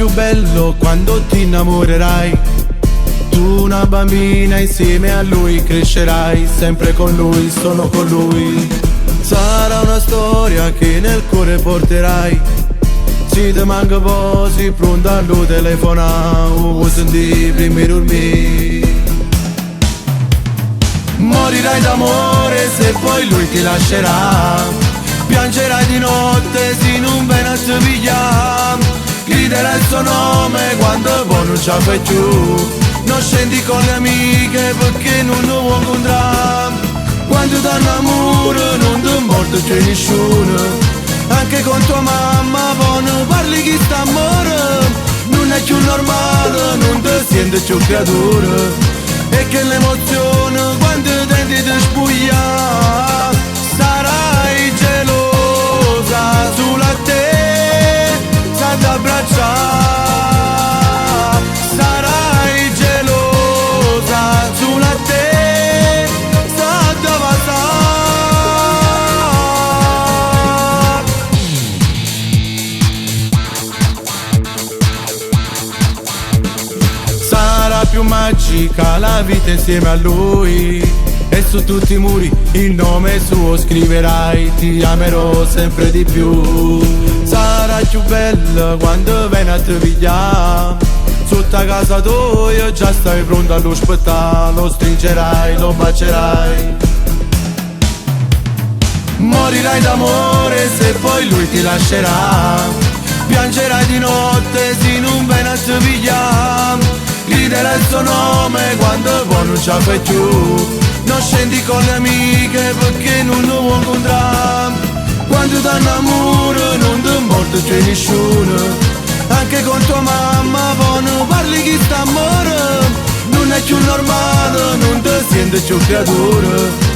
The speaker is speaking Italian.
più bello quando ti innamorerai. Tu una bambina insieme a lui crescerai, sempre con lui, solo con lui. Sarà una storia che nel cuore porterai. Se ti manca poi sei pronto a lui telefonare, vuoi sentire prima di dormire. Morirai d'amore se poi lui ti lascerà. Piangerai di notte se non viene a te pigliare. Griderai il suo nome quando poi non ce la fai più. Non scendi con le amiche perché non lo vuoi incontrare. Quando ti innamori non ti importa c'è nessuno. Anche con tua mamma poi non parli chi sta amore. Non è più normale, non ti senti più creatura. E che l'emozione quando tenti di spugliare. Sarai gelosa sulla te, senza abbracciare. Sarai gelosa sulla te, senza passare. Sarà più magica la vita insieme a lui. E su tutti i muri il nome suo scriverai. Ti amerò sempre di più. Sarai più bella quando vieni a te pigliare. Sotto a casa tua già stai pronto allo aspettare. Lo stringerai, lo bacerai. Morirai d'amore se poi lui ti lascerà. Piangerai di notte se non viene a te pigliare. Griderai il suo nome quando poi non ce la fai più. Non scendi con le amiche perché non lo vuoi incontrare. Quando ti innamori non ti importa c'è nessuno. Anche con tua mamma poi non parli chi sta amore. Non è più normale, non ti senti più creatura.